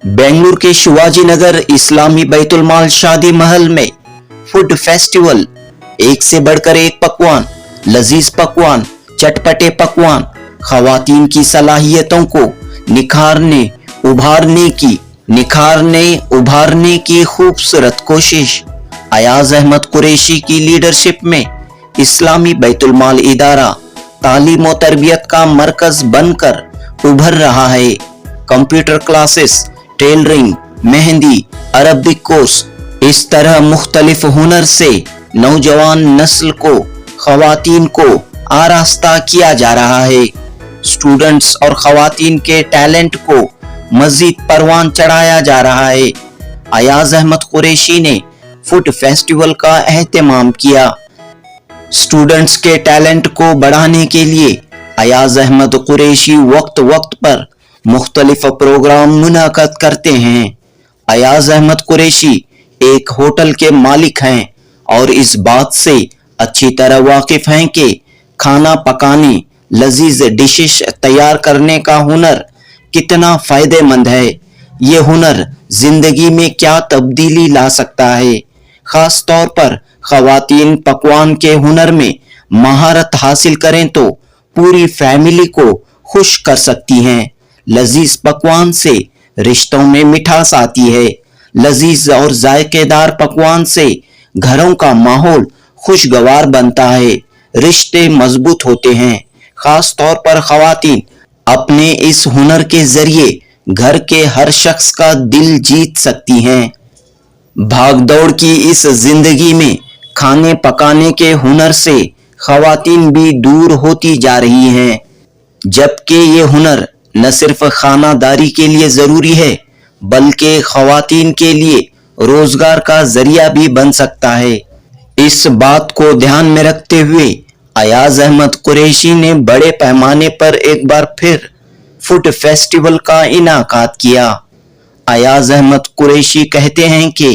बेंगलुरु के शिवाजी नगर इस्लामी बैतुल माल शादी महल में फूड फेस्टिवल, एक से बढ़कर एक पकवान, लजीज पकवान, चटपटे पकवान, खवातीन की सलाहियतों को उभारने की खूबसूरत कोशिश। अयाज अहमद कुरैशी की लीडरशिप में इस्लामी बैतुल माल इदारा तालीम और तरबियत का मरकज बनकर उभर रहा है। Computer classes, tailoring, mehndi, Arabic course, इस तरह मुख्तलिफ हुनर से नौजवान नस्ल को, खवातीन को आरास्ता किया जा रहा है। स्टूडेंट्स और खवातीन के टैलेंट को मजीद परवान चढ़ाया जा रहा है। अयाज अहमद कुरैशी ने फूड फेस्टिवल का एहतमाम किया। स्टूडेंट्स के टैलेंट को बढ़ाने के लिए अयाज अहमद कुरैशी वक्त वक्त पर मुख्तलिफ प्रोग्राम मुनाकद करते हैं। अयाज अहमद कुरैशी एक होटल के मालिक हैं और इस बात से अच्छी तरह वाकिफ हैं कि खाना पकाने, लजीज डिशेस तैयार करने का हुनर कितना फायदेमंद है। ये हुनर जिंदगी में क्या तब्दीली ला सकता है। खास तौर पर खवातीन पकवान के हुनर में महारत हासिल करें तो पूरी फैमिली को खुश कर सकती हैं। लजीज पकवान से रिश्तों में मिठास आती है। लजीज और जायकेदार पकवान से घरों का माहौल खुशगवार बनता है, रिश्ते मजबूत होते हैं। खास तौर पर खवातीन अपने इस हुनर के जरिए घर के हर शख्स का दिल जीत सकती हैं। भागदौड़ की इस जिंदगी में खाने पकाने के हुनर से खवातीन भी दूर होती जा रही हैं, जबकि ये हुनर न सिर्फ खानादारी के लिए जरूरी है बल्कि खवातीन के लिए रोजगार का जरिया भी बन सकता है। इस बात को ध्यान में रखते हुए अयाज अहमद कुरैशी ने बड़े पैमाने पर एक बार फिर फूड फेस्टिवल का इनाकाद किया। अयाज अहमद कुरैशी कहते हैं कि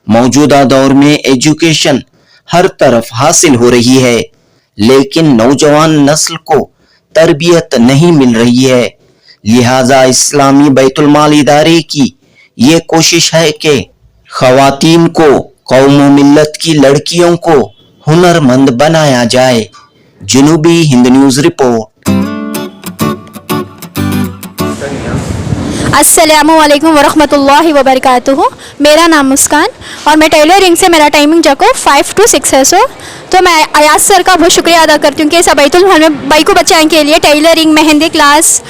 मौजूदा दौर में एजुकेशन हर तरफ हासिल हो रही है, लेकिन नौजवान नस्ल को तरबियत नहीं मिल रही है। लिहाजा इस्लामी बैतुल माल इदारे की ये कोशिश है कि खवातीन को, कौम व मिल्लत की लड़कियों को हुनरमंद बनाया जाए। जनूबी हिंद न्यूज रिपोर्ट। अस्सलामुअलैकुम वरहमतुल्लाहि वबरकातुहू। मेरा नाम मुस्कान और मैं टेलरिंग से, मेरा टाइमिंग जको 5 to 6 है। तो मैं अयाज सर का बहुत शुक्रिया अदा करती हूँ कि इस बैतुल माल में बाइको बच्चों के लिए tailoring, mehndi class,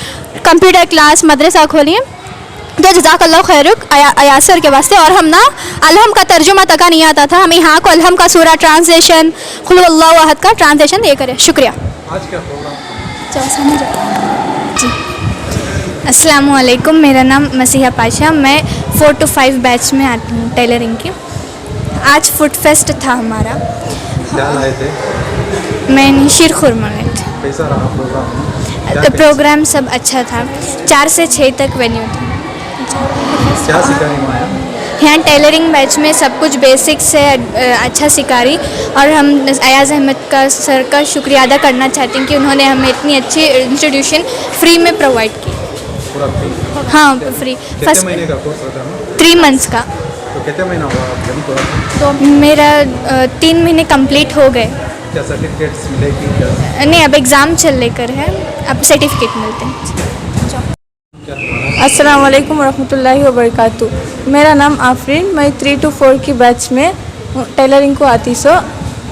computer class, मदरसा खोलिए। तो जज़ाकल्लाह खैरुक अयाज सर के वास्ते। और हम ना अलहम का तर्जुमा तक नहीं आता था, हमें यहाँ को अलहम का सूरा ट्रांसलेशन, कुल हुवल्लाहु अहद का ट्रांसलेशन दे करे। शुक्रिया। आज क्या प्रोग्राम? जी, अस्सलामुअलैकुम, मेरा नाम मसीहा पाशा, मैं 4 to 5 बैच में आती हूँ टेलरिंग की। आज फूड फेस्ट था हमारा। क्या लाए थे? मैंने शीर खुरमा लाए थे। कैसा रहा प्रोग्राम? तो प्रोग्राम सब अच्छा था। 4 से 6 तक वेन्यू था। क्या सिखाने में आया? यहाँ टेलरिंग बैच में सब कुछ बेसिक से अच्छा सिखा रही। और हम अयाज अहमद का सर का शुक्रिया अदा करना चाहते हैं कि उन्होंने हमें इतनी अच्छी इंस्टीट्यूशन फ्री में प्रोवाइड की। पूरा फ्री? हाँ, फ्री। कितने महीने का कोर्स होता है? 3 months का। तो कितने महीना हुआ आपको? तो मेरा 3 महीने कंप्लीट हो गए। क्या सर्टिफिकेट्स मिलेगी क्या? नहीं, अब एग्ज़ाम चल लेकर है, अब सर्टिफिकेट मिलते हैं। अस्सलाम वालेकुम रहमतुल्लाहि व बरकातहू। मेरा नाम आफरीन, मैं 3 to 4 की बैच में टेलरिंग को आती।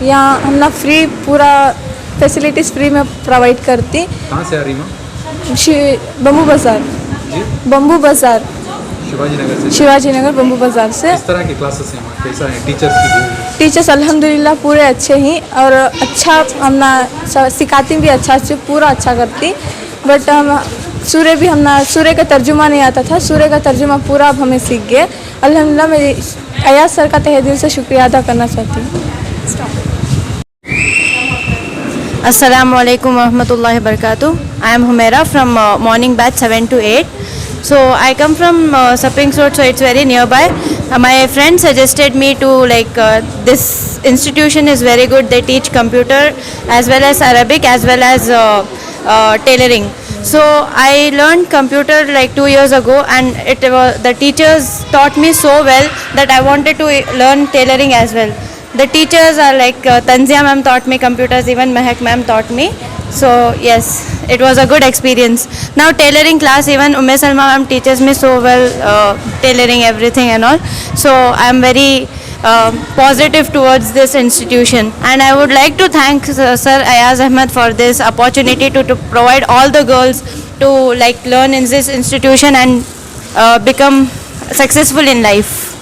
यहाँ हम ना फ्री पूरा फैसिलिटीज़ फ्री में प्रोवाइड करती। कहाँ से आ रही माँ? बम्बू बाज़ार। जी? बम्बू बाज़ार, शिवाजी नगर से? शिवाजी नगर बम्बू बाज़ार से। किस तरह की क्लासेस हैं वहाँ? कैसा है टीचर्स की? टीचर्स अल्हम्दुलिल्लाह पूरे अच्छे ही और अच्छा हमना सिखाती भी अच्छा, पूरा अच्छा करती। बट हम सूर्य का तर्जुमा नहीं आता था, सूर्य का तर्जुमा पूरा अब हमें सीख गए। अल्हम्दुलिल्लाह मैं अयाज सर का तहे दिल से शुक्रिया अदा करना चाहती हूँ। Assalamualaikum warahmatullahi wabarakatuh. I am Humaira from morning batch 7 to 8. So I come from Springs Road, so it's very nearby. My friend suggested me to this institution is very good. They teach computer as well as Arabic as well as tailoring. So I learned computer like 2 years ago, and the teachers taught me so well that I wanted to learn tailoring as well. The teachers are like Tanzia ma'am taught me computers, even Mehak ma'am taught me. So yes, it was a good experience. Now tailoring class, even Salma ma'am teaches me so well tailoring everything and all. So I am very positive towards this institution, and I would like to thank Sir Ayaz Ahmed for this opportunity to provide all the girls to like learn in this institution and become successful in life.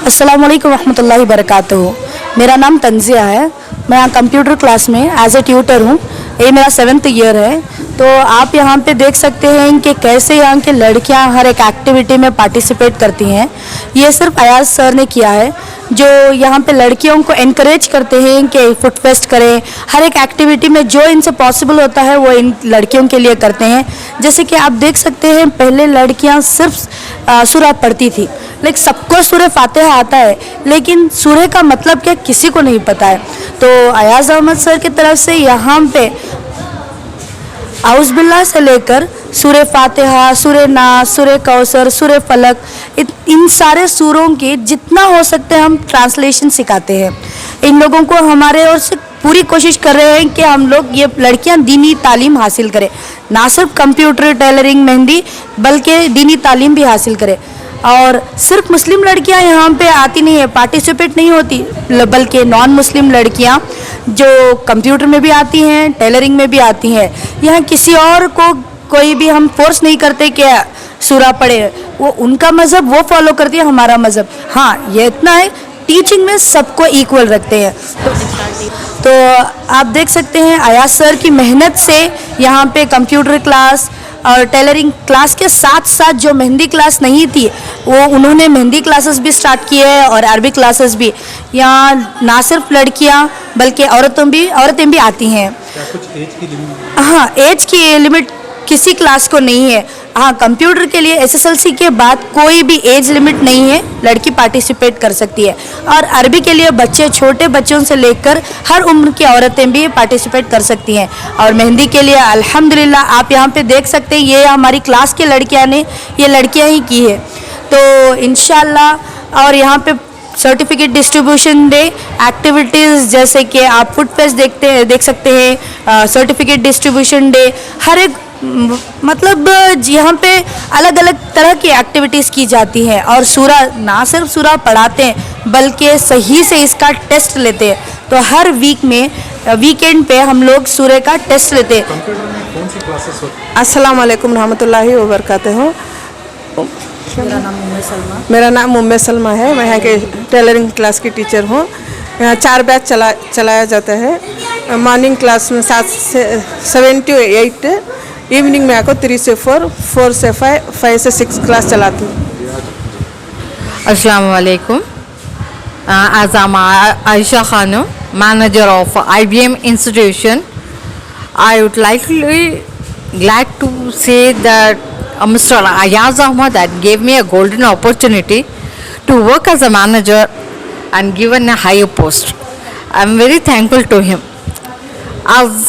अस्सलाम वालेकुम रहमतुल्लाहि वबरकातुहू। मेरा नाम तंजिया है। मैं यहाँ computer class में as a tutor हूँ। ये मेरा 7th ईयर है। तो आप यहाँ पे देख सकते हैं कि कैसे यहाँ के लड़कियाँ हर एक एक्टिविटी में पार्टिसिपेट करती हैं। ये सिर्फ अयाज सर ने किया है, जो यहाँ पे लड़कियों को इनकरेज करते हैं कि फुट फेस्ट करें। हर एक एक्टिविटी में जो इनसे पॉसिबल होता है वो इन लड़कियों के लिए करते हैं। जैसे कि आप देख सकते हैं, पहले लड़कियाँ सिर्फ सूरा पढ़ती थी, लेकिन सबको सूरह फातिहा आता है, लेकिन सूरह का मतलब क्या किसी को नहीं पता है। तो अयाज अहमद सर की तरफ से यहाँ पे आउज़ बिल्लाह से लेकर सूरह फातिहा, सूरह नास, सूरह कौसर, सूरह फलक, इन सारे सूरों के जितना हो सकते हैं हम ट्रांसलेशन सिखाते हैं। इन लोगों को हमारे ओर से पूरी कोशिश कर रहे हैं कि हम लोग ये लड़कियां दीनी तालीम हासिल करें, ना सिर्फ कंप्यूटर, टेलरिंग, मेहंदी, बल्कि दीनी तालीम भी हासिल करें। और सिर्फ मुस्लिम लड़कियां यहाँ पे आती नहीं है, पार्टिसिपेट नहीं होती, बल्कि नॉन मुस्लिम लड़कियां जो कंप्यूटर में भी आती हैं, टेलरिंग में भी आती हैं। यहाँ किसी और को कोई भी हम फोर्स नहीं करते कि सूरा पढ़े, वो उनका मज़हब वो फॉलो करती है, हमारा मज़हब। हाँ, ये इतना है, टीचिंग में सबको इक्वल रखते हैं। तो आप देख सकते हैं अयाज सर की मेहनत से यहाँ पे कंप्यूटर क्लास और टेलरिंग क्लास के साथ साथ जो मेहंदी क्लास नहीं थी, वो उन्होंने मेहंदी क्लासेस भी स्टार्ट किए हैं और अरबी क्लासेस भी। यहाँ ना सिर्फ लड़कियाँ बल्कि औरतें भी आती हैं। क्या कुछ एज की लिमिट? हाँ, एज की लिमिट किसी क्लास को नहीं है। हाँ, कंप्यूटर के लिए SSLC के बाद कोई भी एज लिमिट नहीं है, लड़की पार्टिसिपेट कर सकती है। और अरबी के लिए बच्चे, छोटे बच्चों से लेकर हर उम्र की औरतें भी पार्टिसिपेट कर सकती हैं। और मेहंदी के लिए अल्हम्दुलिल्लाह आप यहाँ पे देख सकते हैं, ये हमारी क्लास की लड़कियाँ ने, ये लड़कियाँ ही की है। तो इंशाल्लाह, और यहाँ पे सर्टिफिकेट डिस्ट्रीब्यूशन डे एक्टिविटीज़ जैसे कि आप फुट फेस्ट देख सकते हैं, सर्टिफिकेट डिस्ट्रीब्यूशन डे, हर एक मतलब यहाँ पे अलग अलग तरह की एक्टिविटीज़ की जाती हैं। और सूरा ना सिर्फ सूरा पढ़ाते हैं बल्कि सही से इसका टेस्ट लेते हैं। तो हर वीक में वीकेंड पे हम लोग सूरे का टेस्ट लेते हैं। कंप्यूटर में कौन सी क्लासेस होती हैं? अस्सलाम वालेकुम रहमतुल्लाहि व बरकातुहू। मेरा नाम उम्मे सलमा है। मैं यहाँ के टेलरिंग क्लास की टीचर हूँ। यहाँ 4 बैच चलाया जाता है। मॉर्निंग क्लास में 7 to 8, इवनिंग में आको 3 से 4, 4 से 5, 5 से 6 क्लास चलाती हूँ। Assalamu alaikum. As I'm Aisha Khanum, manager of IBM institution, I would like to say that Mr. Ayaz Ahmed that gave me a golden opportunity to work as a manager and given a higher post. I'm very thankful to him. As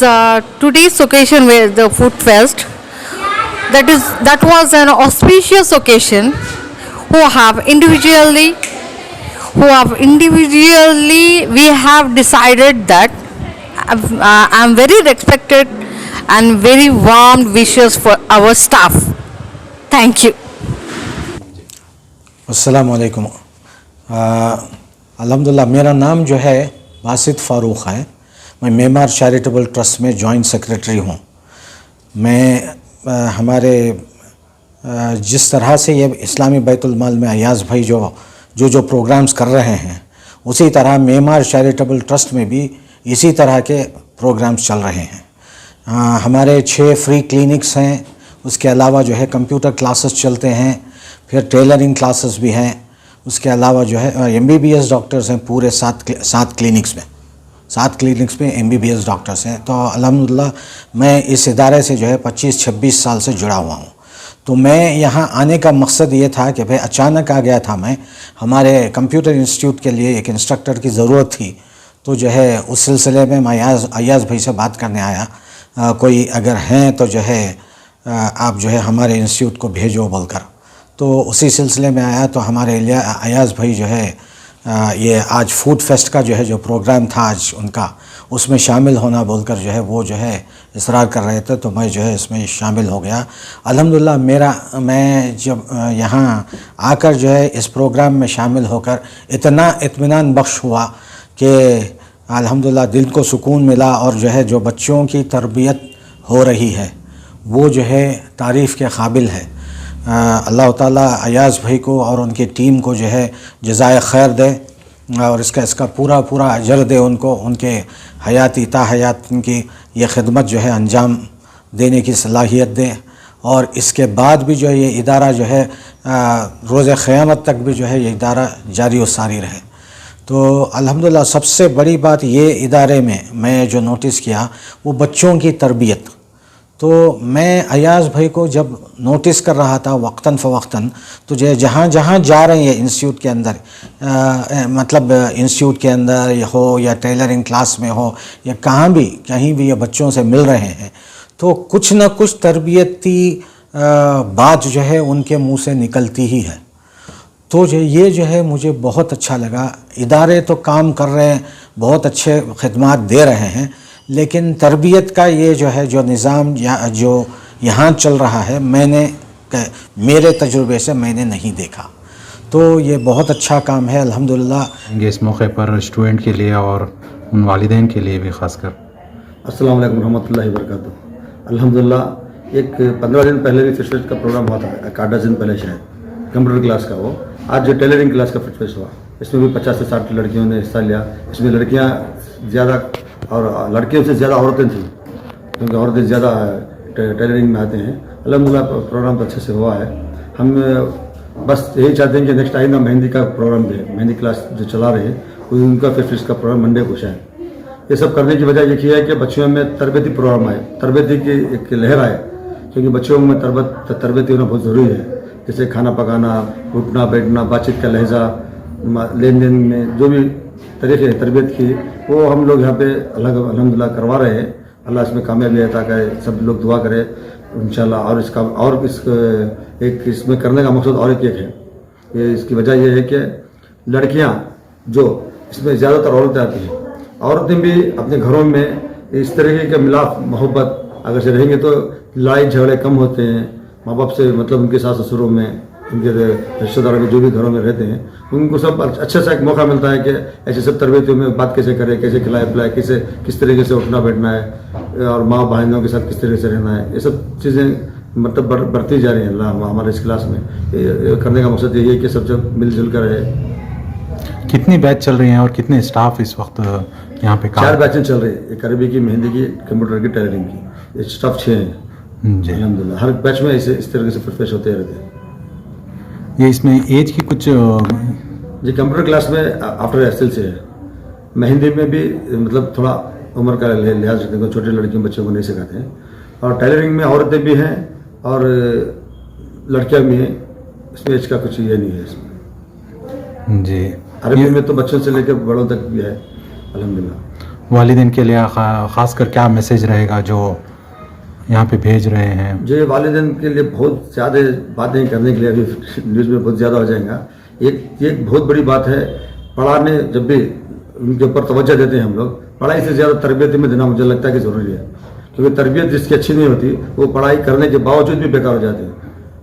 today's occasion with the food fest, that was an auspicious occasion. We have individually we have decided that I'm very respected and very warm wishes for our staff. Thank you. अस्सलाम वालेकुम। अल्हम्दुलिल्लाह, मेरा नाम जो है बासित फ़ारूक है। मैं Maymar charitable trust में जॉइंट सेक्रेटरी हूँ। मैं हमारे जिस तरह से ये इस्लामी बैतुल माल में अयाज भाई जो प्रोग्राम्स कर रहे हैं, उसी तरह मेमार चैरिटेबल ट्रस्ट में भी इसी तरह के प्रोग्राम्स चल रहे हैं। हमारे 6 फ्री क्लिनिक्स हैं। उसके अलावा जो है कंप्यूटर क्लासेस चलते हैं, फिर टेलरिंग क्लासेस भी हैं। उसके अलावा जो है MBBS डॉक्टर्स हैं पूरे 7 क्लिनिक्स में। 7 क्लिनिक्स में MBBS डॉक्टर्स हैं। तो अल्हम्दुलिल्लाह मैं इस इदारे से जो है 25-26 साल से जुड़ा हुआ हूँ। तो मैं यहाँ आने का मकसद ये था कि भाई अचानक आ गया था मैं, हमारे कंप्यूटर इंस्टीट्यूट के लिए एक इंस्ट्रक्टर की ज़रूरत थी। तो जो है उस सिलसिले में मैं अयाज भाई से बात करने आया। कोई अगर हैं तो जो है आप जो है हमारे इंस्टीट्यूट को भेजो बोलकर। तो उसी सिलसिले में आया तो हमारे अयाज़ भाई जो है ये आज फूड फेस्ट का जो है जो प्रोग्राम था आज उनका, उसमें शामिल होना बोलकर जो है वो जो है इसरार कर रहे थे, तो मैं जो है इसमें शामिल हो गया। अल्हम्दुलिल्लाह मैं जब यहाँ आकर जो है इस प्रोग्राम में शामिल होकर इतना इत्मीनान बख्श हुआ कि अल्हम्दुलिल्लाह दिल को सुकून मिला, और जो है जो बच्चों की तरबियत हो रही है वो जो है तारीफ़ के काबिल है। अल्लाह ताला अयाज़ भाई को और उनकी टीम को जो है जज़ाए खैर दे और इसका पूरा अजर दे उनको, उनके हयाती ताहयात उनकी ये खिदमत जो है अंजाम देने की सलाहियत दे, और इसके बाद भी जो है ये इदारा जो है रोज़ क़यामत तक भी जो है ये इदारा जारी व सारी रहे। तो अल्हम्दुलिल्लाह सबसे बड़ी बात ये इदारे में मैं जो नोटिस किया वो बच्चों की तरबियत। तो मैं अयाज़ भाई को जब नोटिस कर रहा था वक्तन फ़वक्तन, तो जो जहाँ जा रहे हैं इंस्टीट्यूट के अंदर, मतलब इंस्टीट्यूट के अंदर हो या टेलरिंग क्लास में हो या कहीं भी ये बच्चों से मिल रहे हैं, तो कुछ न कुछ तरबियती बात जो है उनके मुंह से निकलती ही है। तो ये जो है मुझे बहुत अच्छा लगा। इदारे तो काम कर रहे हैं, बहुत अच्छे खिदमात दे रहे हैं, लेकिन तरबियत का ये जो है जो निज़ाम जो यहाँ चल रहा है मेरे तजुर्बे से मैंने नहीं देखा। तो ये बहुत अच्छा काम है अल्हम्दुलिल्लाह। इस मौके पर स्टूडेंट के लिए और उन वालिदैन के लिए भी ख़ासकर अस्सलाम वालेकुम रहमतुल्लाहि व बरकातुहू। अल्हम्दुलिल्लाह एक 15 दिन पहले भी फिस्ट का प्रोग्राम हुआ था, एक 8 दिन पहले शायद, कंप्यूटर क्लास का। वो आज जो टेलरिंग क्लास का फिस्ट हुआ, इसमें भी 50 से 60 लड़कियों ने हिस्सा लिया। इसमें लड़कियाँ ज़्यादा और लड़कियों से ज़्यादा औरतें थीं, क्योंकि औरतें ज़्यादा टेलरिंग में आते हैं। अल्हम्दुलिल्लाह प्रोग्राम तो अच्छे से हुआ है। हम बस यही चाहते हैं कि नेक्स्ट आइंदा मेहंदी का प्रोग्राम भी है, मेहंदी क्लास जो चला रहे हैं उनका फिस्ट का प्रोग्राम मंडे को शायद। ये सब करने की वजह ये है कि बच्चों में तरबियती प्रोग्राम आए, तरबियती की एक लहर आए, क्योंकि बच्चों में तरबियती होना बहुत ज़रूरी है। जैसे खाना पकाना, उठना बैठना, बातचीत का लहजा, लेन देन में जो भी तरीक़े हैं तरबियत की, वो हम लोग यहाँ पे अल्हम्दुलिल्लाह करवा रहे हैं। अल्लाह इसमें कामयाबी अता करे, सब लोग दुआ करें इंशाल्लाह। और इसमें करने का मकसद और एक है, ये इसकी वजह यह है कि लड़कियाँ जो इसमें ज़्यादातर औरतें आती हैं, औरतें भी अपने घरों में इस तरीके के मिलाप मोहब्बत अगर से रहेंगे तो लड़ाई झगड़े कम होते हैं। माँ बाप से मतलब उनके सास ससुरों में, उनके रिश्तेदारों में जो भी घरों में रहते हैं, उनको सब अच्छा सा एक मौका मिलता है कि ऐसे सब तरबियतों में बात कैसे करें, कैसे खिलाए पिलाए, किस तरीके से उठना बैठना है, और माँ बहनों के साथ किस तरीके से रहना है। ये सब चीज़ें मतलब बढ़ती जा रही हैं हमारे इस क्लास में। ये करने का मकसद यही है कि सब मिलजुल कर रहे। कितनी बैच चल रही हैं और कितने स्टाफ इस वक्त यहाँ पे काम? 4 बैचें चल रही है, एक अरबी की, मेहंदी की, कंप्यूटर की, टेलरिंग की। स्टाफ 6 हैं जी अल्हम्दुलिल्लाह। हर बैच में इस तरीके से प्रोफेस होते रहते हैं। ये इसमें एज की कुछ जी कंप्यूटर क्लास में आफ्टर एसएल से है। मेहंदी में भी मतलब थोड़ा उम्र का लिहाज रखते हैं, छोटे लड़कियों बच्चों को नहीं सिखाते हैं। और टेलरिंग में औरतें भी हैं और लड़कियां भी हैं, इसमें एज का कुछ ये नहीं है इसमें जी। अरबी में तो बच्चों से लेकर बड़ों तक भी है अल्हम्दुलिल्लाह। वालिदैन के लिए ख़ासकर क्या मैसेज रहेगा जो यहाँ पे भेज रहे हैं? जो वालिदैन के लिए बहुत ज़्यादा बातें करने के लिए अभी न्यूज़ में बहुत ज़्यादा हो जाएगा। एक बहुत बड़ी बात है, पढ़ाने जब भी उनके ऊपर तवज्जो देते हैं हम लोग, पढ़ाई से ज़्यादा तरबियत में देना मुझे लगता है कि ज़रूरी है। क्योंकि तरबियत जिसकी अच्छी नहीं होती वो पढ़ाई करने के बावजूद भी बेकार हो जाती है।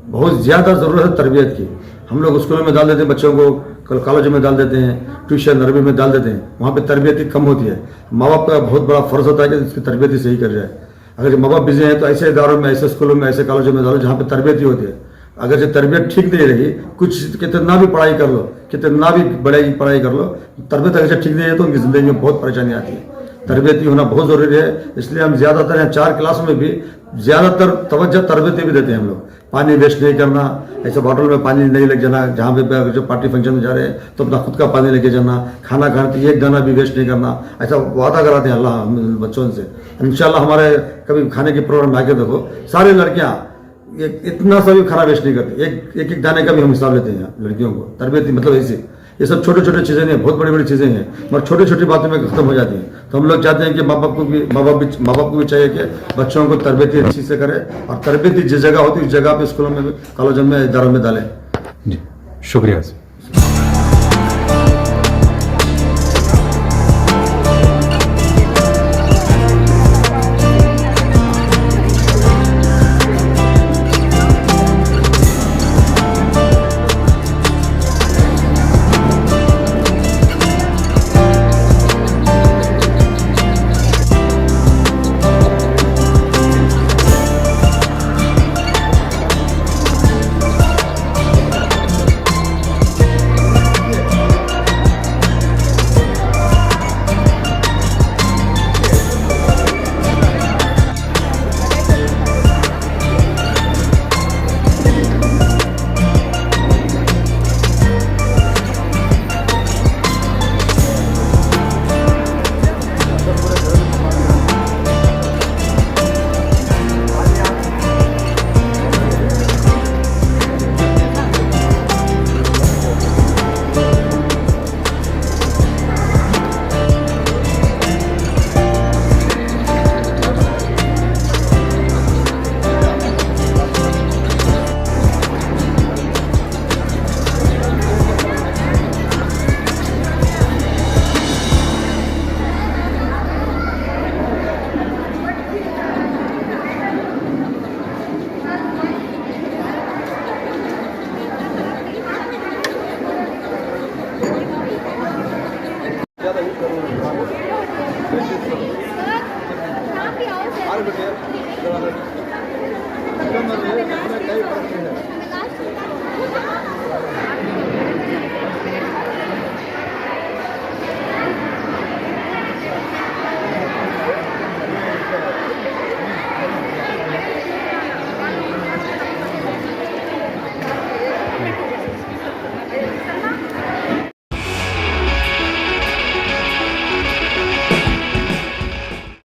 बहुत ज़्यादा ज़रूरत है तरबियत की। हम लोग स्कूलों में डाल देते हैं बच्चों को, कॉलेजों में डाल देते हैं, ट्यूशन अरबी में डाल देते हैं, वहाँ पे तरबियत ही कम होती है। माँ बाप का बहुत बड़ा फ़र्ज होता है कि इसकी तरबियत ही सही कर जाए। अगर माँ बाप बिजी हैं तो ऐसे इदारों में, ऐसे स्कूलों में, ऐसे कॉलेजों में डालो जहाँ पे तरबियत ही होती है। अगर जो तरबियत ठीक नहीं रही, कुछ कितना भी पढ़ाई कर लो, कितना भी बड़ी पढ़ाई कर लो, तरबियत अगर से ठीक नहीं है तो उनकी ज़िंदगी में बहुत परेशानी आती है। तरबियती होना बहुत ज़रूरी है। इसलिए हम ज़्यादातर यहाँ 4 क्लास में भी ज़्यादातर तवज्जो तरबियती भी देते हैं हम लोग। पानी वेस्ट नहीं करना, ऐसे बॉटल में पानी नहीं लेके जाना, जहाँ पे अगर जो पार्टी फंक्शन में जा रहे हैं तो अपना खुद का पानी लेके जाना, खाना खाते एक दाना भी वेस्ट नहीं करना, ऐसा वादा कराते हैं अल्लाह बच्चों से। इंशाल्लाह हमारे कभी खाने के प्रोग्राम आके देखो, सारी लड़कियाँ इतना सा भी खाना वेस्ट नहीं करती, एक दाने का भी हम हिसाब लेते हैं लड़कियों को। तरबियती मतलब ऐसे ये सब छोटे छोटे चीज़ें नहीं, बहुत बड़ी बड़ी चीज़ें हैं, मगर छोटी छोटी बातों में खत्म हो जाती हैं। तो हम लोग चाहते हैं कि माँ बाप को भी चाहिए कि बच्चों को तरबियत अच्छी से करें, और तरबियत जिस जगह होती है उस जगह पे स्कूलों में, कॉलेजों में, इदारों में डालें। जी शुक्रिया सर।